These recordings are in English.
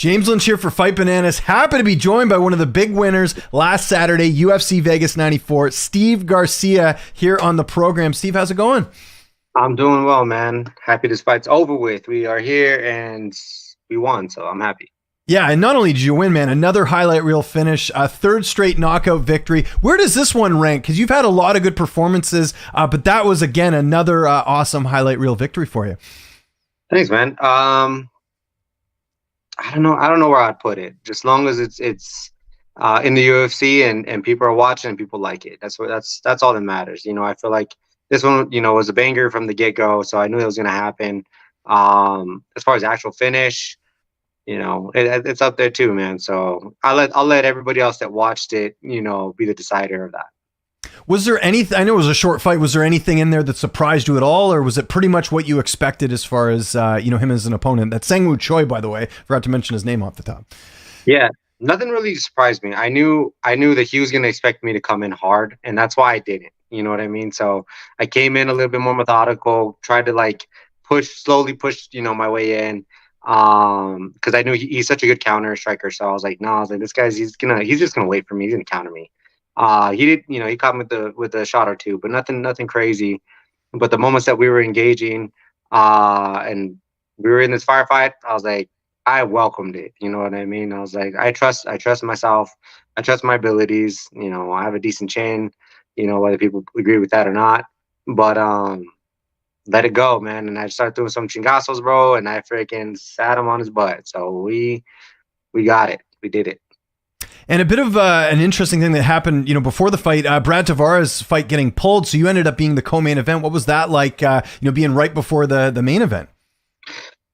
James Lynch here for Fight Bananas. Happy to be joined by one of the big winners last Saturday, UFC Vegas 94, Steve Garcia here on the program. Steve, how's it going? I'm doing well, man. Happy this fight's over with. We are here and we won, so I'm happy. Yeah, and not only did you win, man, another highlight reel finish, a third straight knockout victory. Where does this one rank? Because you've had a lot of good performances, but that was, again, another awesome highlight reel victory for you. Thanks, man. I don't know. I don't know where I'd put it. Just as long as it's in the UFC and people are watching and people like it. That's all that matters. You know, I feel like this one, was a banger from the get-go, so I knew it was going to happen. As far as actual finish, it's up there too, man. So I'll let everybody else that watched it, be the decider of that. Was there anything, I know it was a short fight, was there anything in there that surprised you at all, or was it pretty much what you expected as far as, him as an opponent? That's Seung Woo Choi, by the way. Forgot to mention his name off the top. Yeah, nothing really surprised me. I knew that he was going to expect me to come in hard, and that's why I didn't. You know what I mean? So I came in a little bit more methodical, tried to slowly push, my way in. Because I knew he's such a good counter striker. So I was like, this guy's he's just gonna wait for me. He's gonna counter me. He did, he caught me with a shot or two, but nothing crazy. But the moments that we were engaging, and we were in this firefight, I was like, I welcomed it. You know what I mean? I was like, I trust myself. I trust my abilities. I have a decent chin. Whether people agree with that or not, but let it go, man. And I started doing some chingazos, bro, and I freaking sat him on his butt. So we got it. We did it. And a bit of an interesting thing that happened, before the fight, Brad Tavares' fight getting pulled. So you ended up being the co-main event. What was that like, being right before the main event?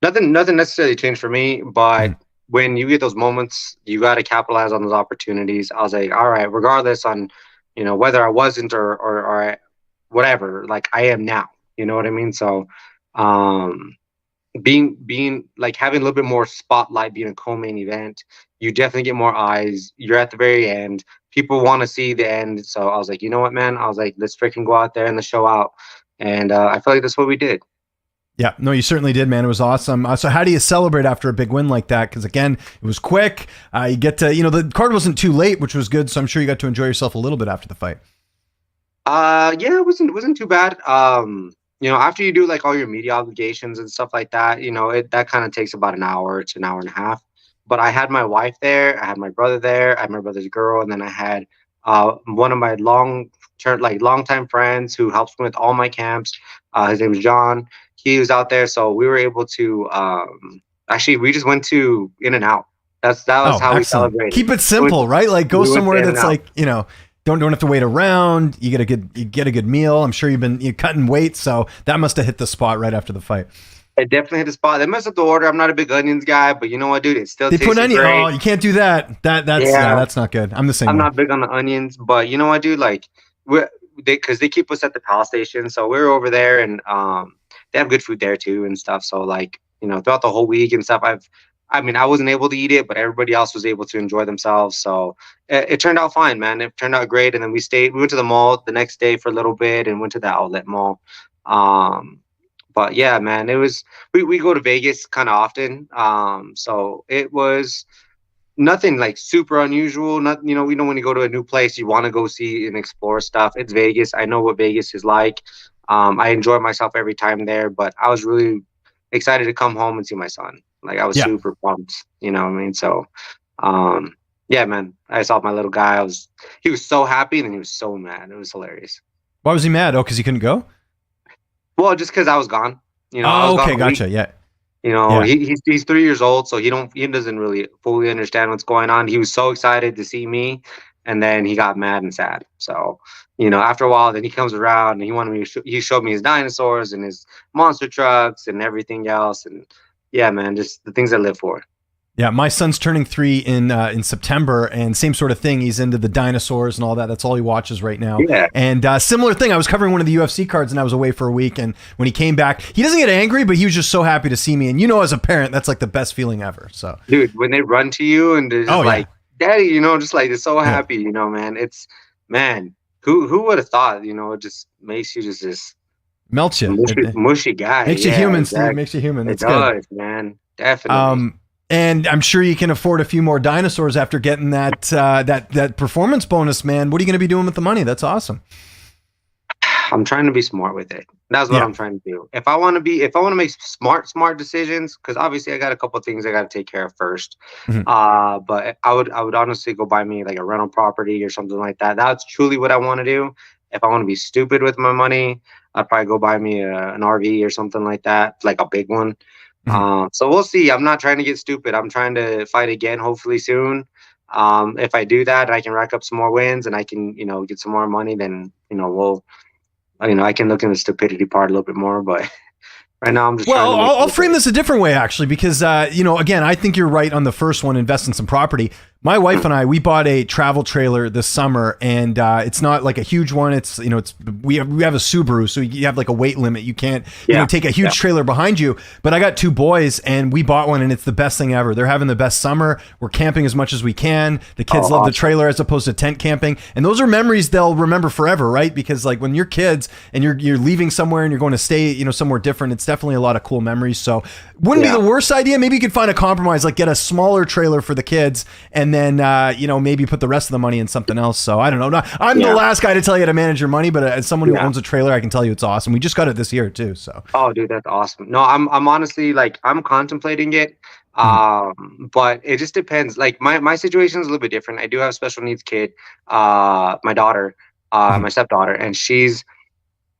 Nothing necessarily changed for me, but when you get those moments, you got to capitalize on those opportunities. I was like, all right, regardless on, whether I wasn't or whatever, like I am now. You know what I mean? So, being like having a little bit more spotlight, being a co-main event, you definitely get more eyes. You're at the very end. People want to see the end. So I was like, you know what, man? I was like, let's freaking go out there and let's show out. And I feel like that's what we did. Yeah, no, you certainly did, man. It was awesome. So how do you celebrate after a big win like that? Because again, it was quick. You get to, the card wasn't too late, which was good. So I'm sure you got to enjoy yourself a little bit after the fight. Yeah, it wasn't too bad. After you do like all your media obligations and stuff like that, that kind of takes about an hour to an hour and a half. But I had my wife there, I had my brother there, I had my brother's girl, and then I had one of my longtime friends who helps me with all my camps. His name is John. He was out there, so we were able to actually we just went to In-N-Out. That was how excellent. We celebrated. Keep it simple, right? Like go somewhere that's like, don't have to wait around. You get a good meal. I'm sure you're cutting weight, so that must have hit the spot right after the fight. It definitely hit the spot. They messed up the order. I'm not a big onions guy, but you know what, dude? It still tastes great. They put onion. Great. Oh, you can't do that. That's not good. I'm the same. I'm way. not big on the onions, but you know what, dude? Like because they keep us at the Pal Station, so we're over there, and they have good food there too and stuff. So throughout the whole week and stuff, I wasn't able to eat it, but everybody else was able to enjoy themselves. So it turned out fine, man. It turned out great. And then we went to the mall the next day for a little bit and went to the outlet mall. But yeah, man, we go to Vegas kind of often. So it was nothing like super unusual. Not, when you go to a new place, you want to go see and explore stuff. It's Vegas. I know what Vegas is like. I enjoy myself every time there, but I was really excited to come home and see my son. Like I was super pumped, you know what I mean? So, yeah, man, I saw my little guy. He was so happy and then he was so mad. It was hilarious. Why was he mad? Oh, because he couldn't go? Well, just because I was gone. Oh, okay, gotcha. Yeah. He's 3 years old, so he doesn't really fully understand what's going on. He was so excited to see me, and then he got mad and sad. So, after a while, then he comes around and he wanted me he showed me his dinosaurs and his monster trucks and everything else. And yeah, man, just the things I live for. Yeah, my son's turning 3 in September, and same sort of thing. He's into the dinosaurs and all that. That's all he watches right now. Yeah. And similar thing. I was covering one of the UFC cards, and I was away for a week. And when he came back, he doesn't get angry, but he was just so happy to see me. And as a parent, that's like the best feeling ever. So, dude, when they run to you and they're just Daddy, just like they're so happy, man. It's who would have thought? It just makes you just melts you. Mushy guy. Makes you human, Steve. Makes you human. It does, man. Definitely. And I'm sure you can afford a few more dinosaurs after getting that performance bonus, man. What are you going to be doing with the money? That's awesome. I'm trying to be smart with it. That's what Yeah. I'm trying to do. If I want to make smart decisions, because obviously I got a couple of things I got to take care of first. Mhm. But I would honestly go buy me like a rental property or something like that. That's truly what I want to do. If I want to be stupid with my money, I'd probably go buy me an RV or something like that, like a big one. Mhm. So we'll see. I'm not trying to get stupid. I'm trying to fight again, hopefully soon. If I do that, I can rack up some more wins and I can, get some more money. Then, I can look in the stupidity part a little bit more. But right now, I'm just trying Well, to make I'll it frame good. this a different way, actually, because, again, I think you're right on the first one, invest in some property. My wife and I, we bought a travel trailer this summer, and it's not like a huge one. It's, we have a Subaru, so you have like a weight limit. You can't, Yeah. take a huge trailer behind you. But I got two boys, and we bought one, and it's the best thing ever. They're having the best summer. We're camping as much as we can. The kids Oh, love the awesome. trailer as opposed to tent camping, and those are memories they'll remember forever, right? Because like when you're kids and you're leaving somewhere and you're going to stay, somewhere different, it's definitely a lot of cool memories. So wouldn't be Yeah. the worst idea. Maybe you could find a compromise, like get a smaller trailer for the kids, and then maybe put the rest of the money in something else. So I don't know. I'm the Yeah. last guy to tell you how to manage your money, but as someone who Yeah. owns a trailer, I can tell you it's awesome. We just got it this year too. So Oh, dude, that's awesome. No, I'm honestly like I'm contemplating it. Mhm. But it just depends. Like my situation is a little bit different. I do have a special needs kid, my daughter, Mhm. my stepdaughter, and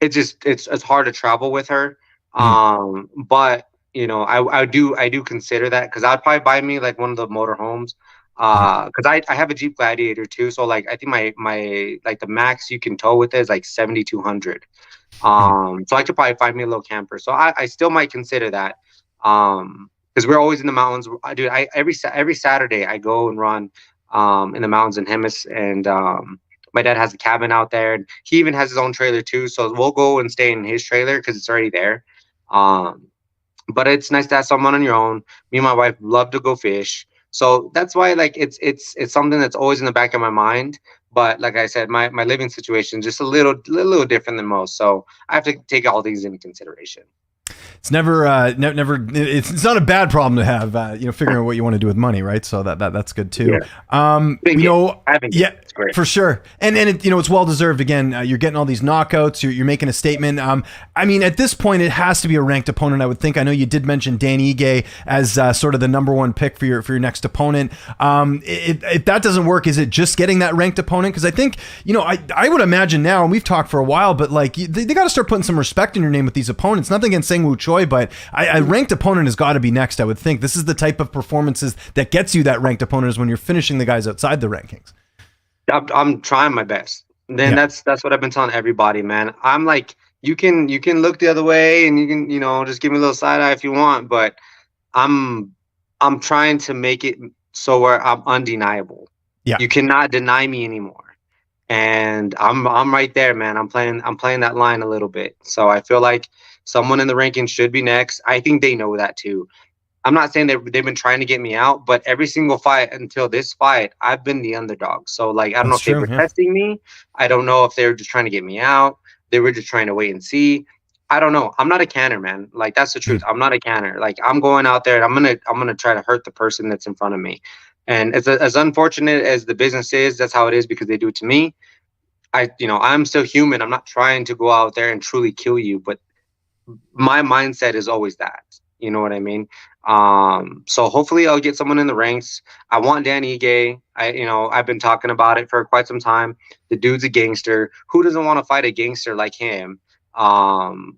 it's hard to travel with her. Mhm. But I do consider that because I'd probably buy me like one of the motorhomes. Mhm. Because I have a Jeep Gladiator too, so like I think my like the max you can tow with it is like 7,200. Mhm. So I could probably find me a little camper. So I still might consider that. Because we're always in the mountains. Every Saturday I go and run in the mountains in Hemis, and my dad has a cabin out there. And he even has his own trailer too. So we'll go and stay in his trailer because it's already there. Um, but it's nice to have someone on your own. Me and my wife love to go fish. So that's why like it's something that's always in the back of my mind. But like I said, my living situation is just a little different than most. So I have to take all these into consideration. It's never, never. It's not a bad problem to have. Figuring out what you want to do with money, right? So that's good too. Yeah. Big hit. Having it. Yeah, It's great. for sure. And it's well deserved. Again, you're getting all these knockouts. You're making a statement. I mean, at this point, it has to be a ranked opponent, I would think. I know you did mention Dan Ige as sort of the number one pick for your next opponent. If that doesn't work, is it just getting that ranked opponent? Because I think I would imagine now, and we've talked for a while, but like they got to start putting some respect in your name with these opponents. Nothing against Seung Woo Choi, but a ranked opponent has got to be next, I would think. This is the type of performances that gets you that ranked opponent, is when you're finishing the guys outside the rankings. I'm trying my best. Then Yeah. that's what I've been telling everybody, man. I'm like, you can look the other way and you can, just give me a little side eye if you want, but I'm I'm trying to make it so where I'm undeniable. Yeah. You cannot deny me anymore. And I'm right there, man. I'm playing that line a little bit. So I feel like someone in the rankings should be next. I think they know that too. I'm not saying they've been trying to get me out, but every single fight until this fight, I've been the underdog. So like I don't know That's if they true. were Yeah. testing me. I don't know if they were just trying to get me out. They were just trying to wait and see. I don't know. I'm not a canner, man. Like that's the truth. Mhm. I'm not a canner. Like I'm going out there and I'm gonna try to hurt the person that's in front of me. And as unfortunate as the business is, that's how it is because they do it to me. I'm still human. I'm not trying to go out there and truly kill you, but my mindset is always that. You know what I mean? So hopefully I'll get someone in the ranks. I want Danny Gay. I've been talking about it for quite some time. The dude's a gangster. Who doesn't want to fight a gangster like him?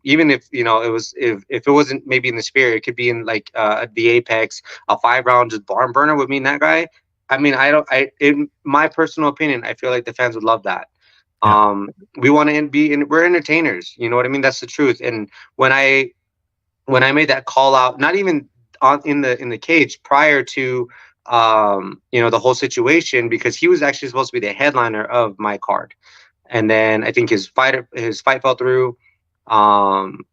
Even if if it wasn't maybe in the spirit, it could be in like the apex, a 5 round just barn burner with me and that guy. I mean, I don't. I in my personal opinion, I feel like the fans would love that. Yeah. We want to be, and we're entertainers. You know what I mean? That's the truth. And when I made that call out, not even in the cage prior to the whole situation, because he was actually supposed to be the headliner of my card, and then I think his fight fell through, and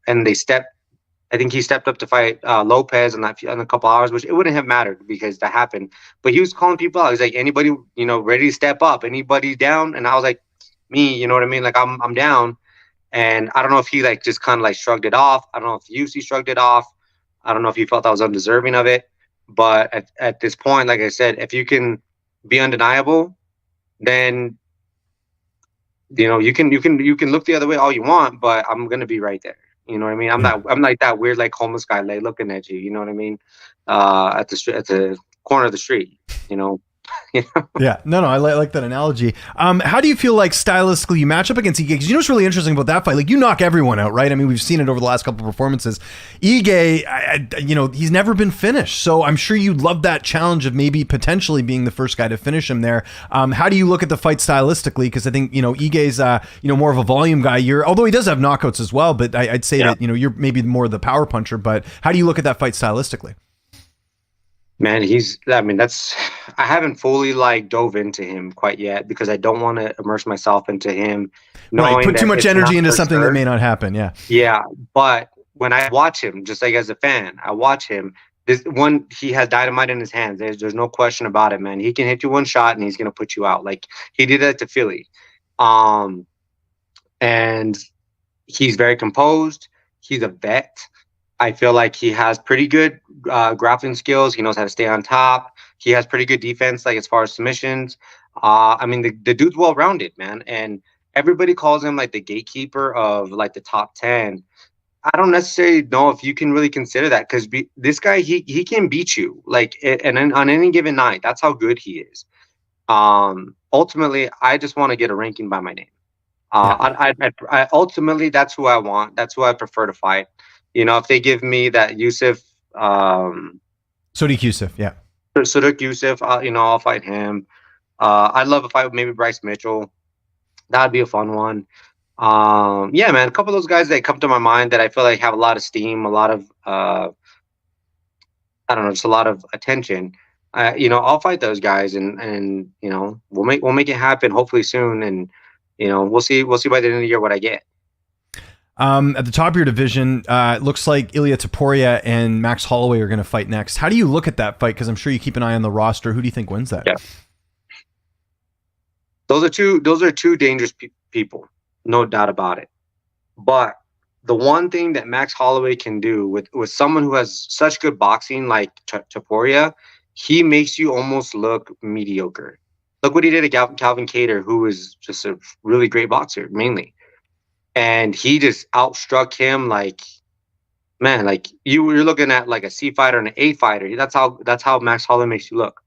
I think he stepped up to fight Lopez in a couple hours, which it wouldn't have mattered because that happened. But he was calling people out. He's like, anybody ready to step up? Anybody down? And I was like, me, you know what I mean? Like I'm down. And I don't know if he just kind of shrugged it off. I don't know if UC shrugged it off. I don't know if he felt I was undeserving of it. But at this point, like I said, if you can be undeniable, then you can look the other way all you want, but I'm gonna be right there. You know what I mean? Yeah. I'm like that weird like homeless guy like looking at you. You know what I mean? At the corner of the street. You know. Yeah, no, I like that analogy. How do you feel like stylistically you match up against Ige? Because you know what's really interesting about that fight? Like you knock everyone out, right? I mean, we've seen it over the last couple of performances. Ige, he's never been finished, so I'm sure you love that challenge of maybe potentially being the first guy to finish him there. How do you look at the fight stylistically? Because I think Ige's more of a volume guy. Although he does have knockouts as well, but I'd say that you're maybe more the power puncher. But how do you look at that fight stylistically? Man, I haven't fully like dove into him quite yet because I don't want to immerse myself into him Right, knowing put too that much it's not energy into for something that sure. may not happen. Yeah. Yeah, but when I watch him, just like as a fan, I watch him. This one, he has dynamite in his hands. There's no question about it, man. He can hit you one shot and he's gonna put you out. Like he did that to Philly, um, and he's very composed. He's a vet. I feel like he has pretty good grappling skills. He knows how to stay on top. He has pretty good defense, like as far as submissions. I mean, the dude's well rounded, man, and everybody calls him like the gatekeeper of like the top 10. I don't necessarily know if you can really consider that because this guy he can beat you like and on any given night. That's how good he is. Ultimately, I just want to get a ranking by my name. Yeah. Ultimately that's who I want. That's who I prefer to fight. If they give me that Yusuf, Sodiq Yusuff, yeah. Sadiq Yusuf, I'll fight him. I'd love a fight with maybe Bryce Mitchell. That'd be a fun one. Yeah, man, a couple of those guys that come to my mind that I feel like have a lot of steam, a lot of I don't know, just a lot of attention. I'll fight those guys, and we'll make it happen hopefully soon, and we'll see by the end of the year what I get. At the top of your division, it looks like Holloway-Topuria and Max Holloway are going to fight next. How do you look at that fight? Because I'm sure you keep an eye on the roster. Who do you think wins that? Yeah. Those are two dangerous people, no doubt about it. But the one thing that Max Holloway can do with someone who has such good boxing like Topuria, he makes you almost look mediocre. Look what he did to Calvin Kattar, who was just a really great boxer, mainly. And he just outstruck him like, man, like you're looking at like a C fighter and an A fighter. That's how Max Holloway makes you look.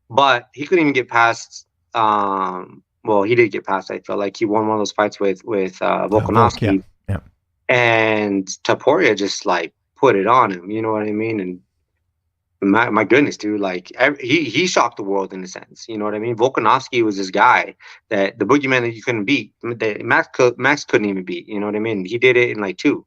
But he couldn't even get past. Well, he did get past. I felt like he won one of those fights with Volkanovski, Yeah. and Topuria just like put it on him. You know what I mean? And my goodness, dude, like he shocked the world in a sense. You know what I mean? Volkanovski was this guy that the boogeyman that you couldn't beat. That Max couldn't even beat. You know what I mean? He did it in like two.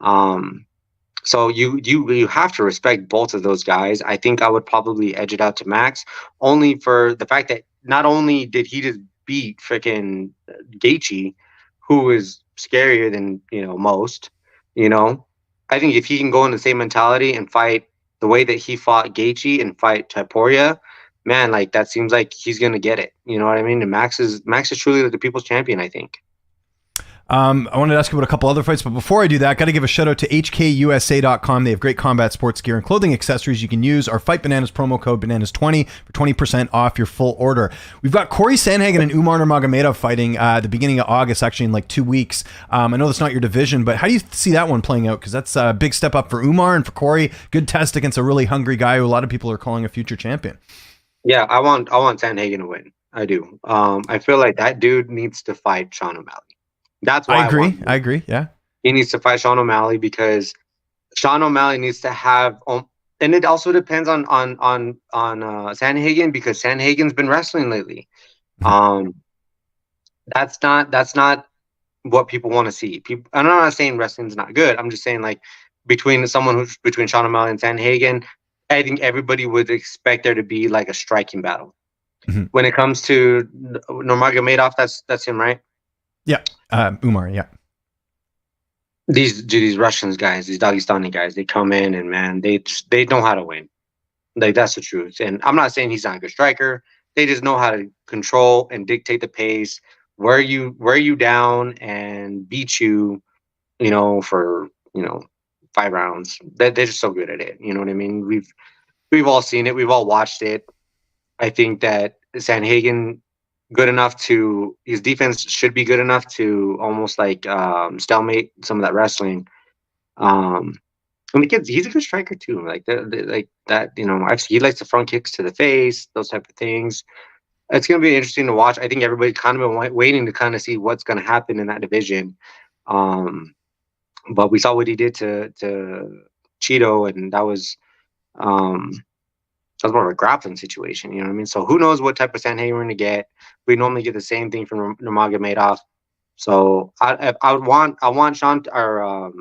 So you have to respect both of those guys. I think I would probably edge it out to Max, only for the fact that not only did he just beat freaking Gaethje, who is scarier than most. I think if he can go in the same mentality and fight the way that he fought Gaethje and fight Topuria, man, like that seems like he's gonna get it. You know what I mean? And Max is truly the people's champion, I think. I wanted to ask you about a couple other fights, but before I do that, got to give a shout out to HKUSA.com. They have great combat sports gear and clothing accessories you can use. Our Fight Bananas promo code Bananas20 for 20% off your full order. We've got Corey Sandhagen and Umar Nurmagomedov fighting at the beginning of August, actually in like 2 weeks. I know that's not your division, but how do you see that one playing out? Because that's a big step up for Umar and for Corey. Good test against a really hungry guy who a lot of people are calling a future champion. Yeah, I want Sandhagen to win. I do. I feel like that dude needs to fight Sean O'Malley. That's why I agree. Yeah, he needs to fight Sean O'Malley because Sean O'Malley needs to have. And it also depends on Sandhagen because Sandhagen's been wrestling lately. That's not what people want to see. I'm not saying wrestling's not good. I'm just saying like between Sean O'Malley and Sandhagen, I think everybody would expect there to be like a striking battle. Mm-hmm. When it comes to Nurmagomedov, that's him, right? Yeah, Umar. Yeah. These Russians guys, these Dagestani guys, they come in and man, they know how to win. Like that's the truth. And I'm not saying he's not a good striker. They just know how to control and dictate the pace, wear you down and beat you, for 5 rounds. They're just so good at it. You know what I mean? We've all seen it. We've all watched it. I think that Sanhagen his defense should be good enough to almost like stalemate some of that wrestling. And he's a good striker too. Like that, he likes the front kicks to the face, those type of things. It's going to be interesting to watch. I think everybody's kind of been waiting to kind of see what's going to happen in that division. But we saw what he did to Cheeto, and that was more of a grappling situation. You know what I mean? So who knows what type of Sanhagen we're going to get? We normally get the same thing from Nurmagomedov. So I want Sean or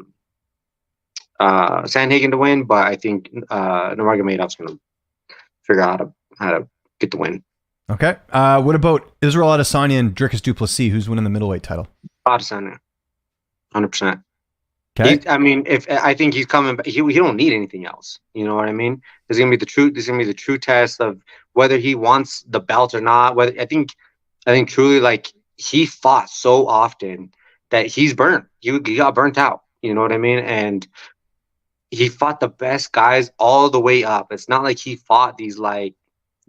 Sanhagen to win, but I think Nurmagomedov's going to figure out how to get the win. Okay. What about Israel Adesanya and Dricus du Plessis? Who's winning the middleweight title? Adesanya, 100%. Okay. I think he's coming, but he don't need anything else. You know what I mean? This is gonna be the true test of whether he wants the belt or not. I think truly, like, he fought so often that he's burnt. He got burnt out. You know what I mean? And he fought the best guys all the way up. It's not like he fought these like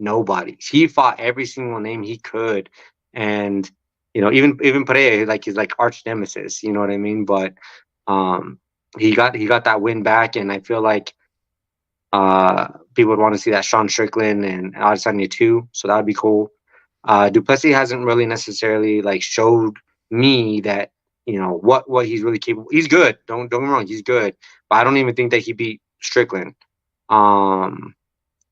nobodies. He fought every single name he could, and even Pereira, like, he's like arch nemesis. You know what I mean? But he got that win back, and I feel like people would want to see that Sean Strickland and Adesanya too. So that would be cool. Du Plessis hasn't really necessarily like showed me that what he's really capable. He's good. Don't get me wrong. He's good, but I don't even think that he beat Strickland.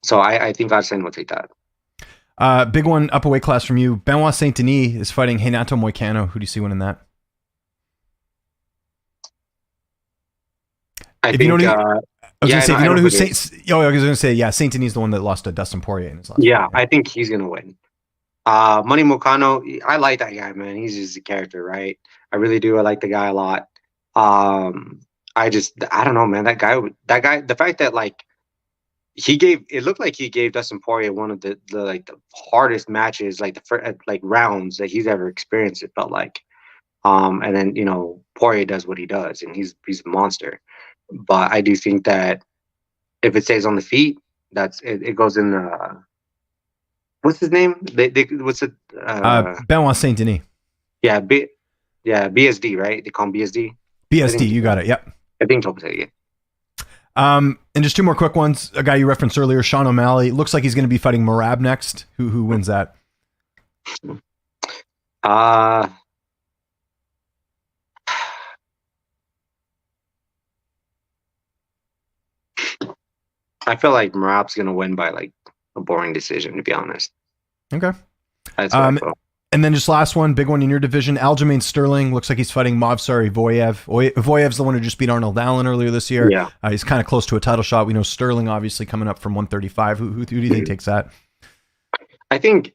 So I think Adesanya will take that. Big one up a weight class from you. Benoit Saint Denis is fighting Renato Moicano. Who do you see winning that? I was going to say Saint Denis is the one that lost to Dustin Poirier in his last fight. I think he's gonna win. Money Moicano, I like that guy, man. He's just a character, right? I really do. I like the guy a lot. I don't know, man. That guy, the fact that like it looked like he gave Dustin Poirier one of the hardest matches, like the first, like rounds that he's ever experienced. It felt like, and then Poirier does what he does, and he's a monster. But I do think that if it stays on the feet, it goes in the what's his name? What's it? Benoit Saint Denis. Yeah, BSD, right? They call him BSD. BSD, you got it. Yep. I think Topa said it. And just two more quick ones. A guy you referenced earlier, Sean O'Malley. Looks like he's going to be fighting Merab next. Who wins that? I feel like Merab's going to win by like a boring decision, to be honest. Okay. That's what I feel. And then just last one, big one in your division, Aljamain Sterling. Looks like he's fighting Movsar Evloev. Evloev's the one who just beat Arnold Allen earlier this year. Yeah. He's kind of close to a title shot. We know Sterling obviously coming up from 135. Who do you think takes that? I think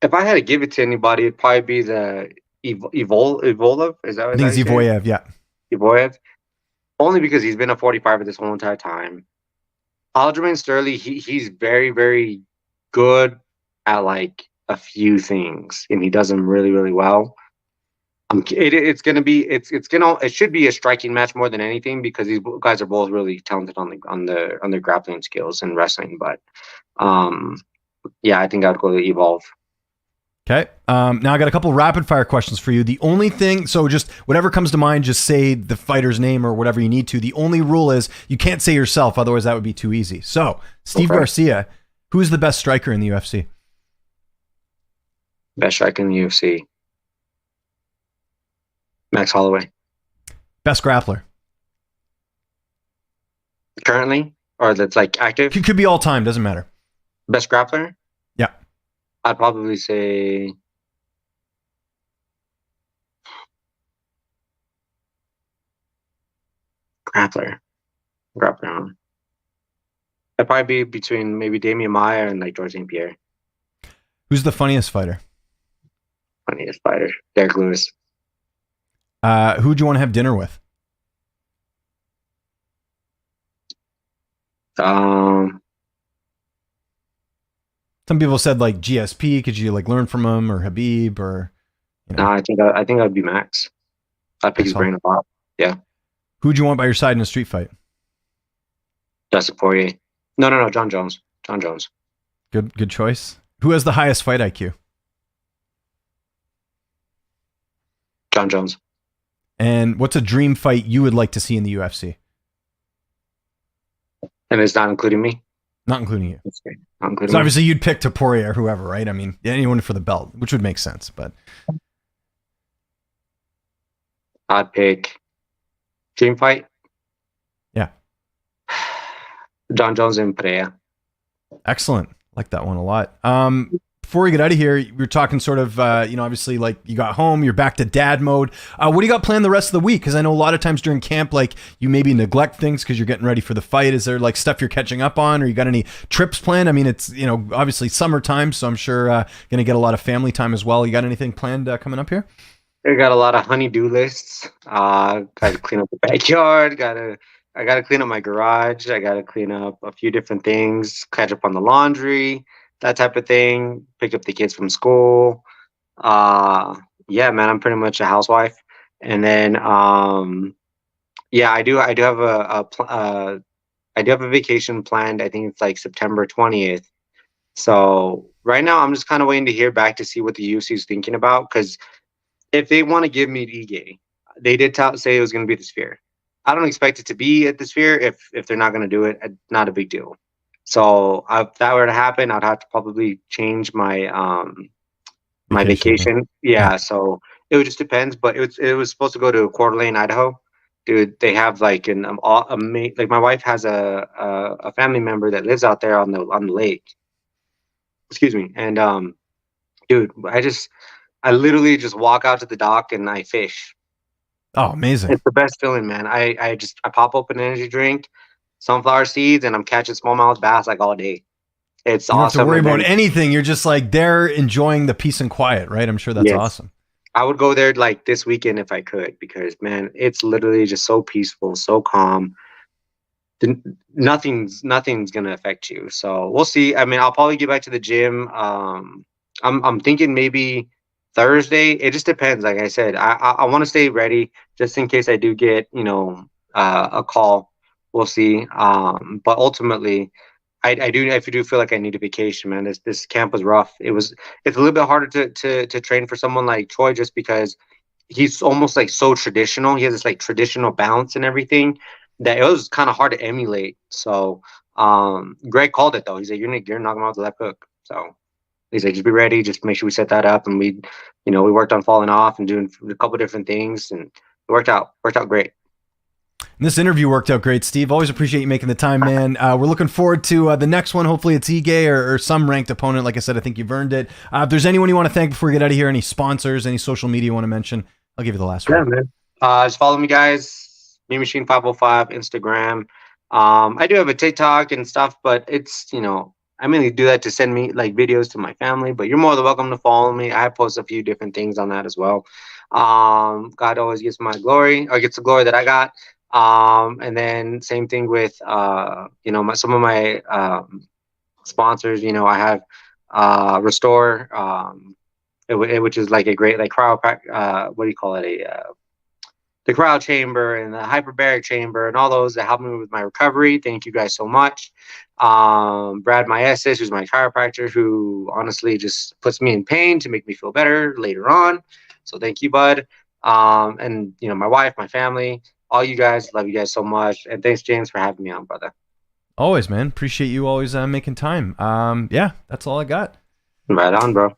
if I had to give it to anybody, it'd probably be the Evloev. Is that what I think it's Evloev, yeah. Evloev. Only because he's been a 45 this whole entire time. Aljamain Sterling, he's very, very good at like a few things, and he does them really, really well. It should be a striking match more than anything, because these guys are both really talented on their grappling skills and wrestling. But I think I'd go to Evolve. Okay. Now I got a couple rapid fire questions for you. The only thing, so just whatever comes to mind, just say the fighter's name or whatever you need to. The only rule is you can't say yourself, otherwise that would be too easy. So, Steve Garcia, who's the best striker in the UFC? Best striker in the UFC. Max Holloway. Best grappler? Currently? Or that's like active? It could be all time, doesn't matter. Best grappler? Yeah. I'd probably say grappler. It'd probably be between maybe Damian Maia and like George St. Pierre. Who's the funniest fighter? Derek Lewis. Who'd you want to have dinner with? Um, Some people said like GSP. Could you like learn from him, or Habib, or? No, I think I'd be Max. I'd pick his brain a lot. Yeah. Who'd you want by your side in a street fight? Dustin Poirier. No, John Jones. John Jones. Good choice. Who has the highest fight IQ? John Jones. And what's a dream fight you would like to see in the UFC? And it's not including me. Not including you. Okay. Not including So me. obviously you'd pick Topuria or whoever, right? I mean, anyone for the belt, which would make sense. But I'd pick dream fight. yeah, John Jones and Pereira. excellent. Like that one a lot. Before we get out of here, we were talking sort of, obviously like you got home, you're back to dad mode. What do you got planned the rest of the week? Because I know a lot of times during camp, like you maybe neglect things because you're getting ready for the fight. Is there like stuff you're catching up on, or you got any trips planned? I mean, it's, obviously summertime, so I'm sure going to get a lot of family time as well. You got anything planned coming up here? I got a lot of honey-do lists. Got to clean up the backyard. I gotta clean up my garage. I gotta clean up a few different things. Catch up on the laundry, that type of thing. Pick up the kids from school. Yeah, man, I'm pretty much a housewife. And then, yeah, I do have I do have a vacation planned. I think it's like September 20th. So right now, I'm just kind of waiting to hear back to see what the UFC is thinking about, because if they want to give me Ige, they did say it was going to be the Sphere. I don't expect it to be at the Sphere. If they're not going to do it, not a big deal. So if that were to happen, I'd have to probably change my my vacation. Yeah, so it would just depends. But it was supposed to go to Coeur d'Alene, Idaho. Dude, they have like like my wife has a family member that lives out there on the lake. Excuse me. And dude, I literally just walk out to the dock and I fish. Oh, amazing. It's the best feeling, man. I pop open an energy drink, sunflower seeds, and I'm catching smallmouth bass like all day. It's you don't awesome. have to worry about anything. You're just like there enjoying the peace and quiet, right? I'm sure that's awesome. I would go there like this weekend if I could, because man, it's literally just so peaceful, so calm. Nothing's gonna affect you. So we'll see. I mean, I'll probably get back to the gym. I'm thinking maybe Thursday. It just depends. Like I said, I want to stay ready just in case I do get a call. We'll see. But ultimately, I do feel like I need a vacation, man. This camp was rough. It's a little bit harder to train for someone like Choi, just because he's almost like so traditional. He has this like traditional bounce and everything that it was kind of hard to emulate. So Greg called it though. He's like, you're knocking him out with the left hook. So he's like, just be ready. Just make sure we set that up. And we worked on falling off and doing a couple different things, and it worked out great. And this interview worked out great, Steve. Always appreciate you making the time, man. We're looking forward to the next one. Hopefully it's Ige or some ranked opponent. Like I said, I think you've earned it. If there's anyone you want to thank before we get out of here, any sponsors, any social media you want to mention, I'll give you the last word. Man. Just follow me, guys. Mean Machine 505 Instagram. I do have a TikTok and stuff, but it's I mainly do that to send me like videos to my family. But you're more than welcome to follow me. I post a few different things on that as well. God always gets my glory, or gets the glory that I got. And then same thing with some of my sponsors. I have Restore, which is like a great like chiropractic. What do you call it? The cryo chamber and the hyperbaric chamber and all those that help me with my recovery. Thank you guys so much. Brad Myesis, who's my chiropractor, who honestly just puts me in pain to make me feel better later on. So thank you, bud. And my wife, my family, all you guys, love you guys so much. And thanks, James, for having me on, brother. Always, man. Appreciate you always making time. Yeah, that's all I got. Right on, bro.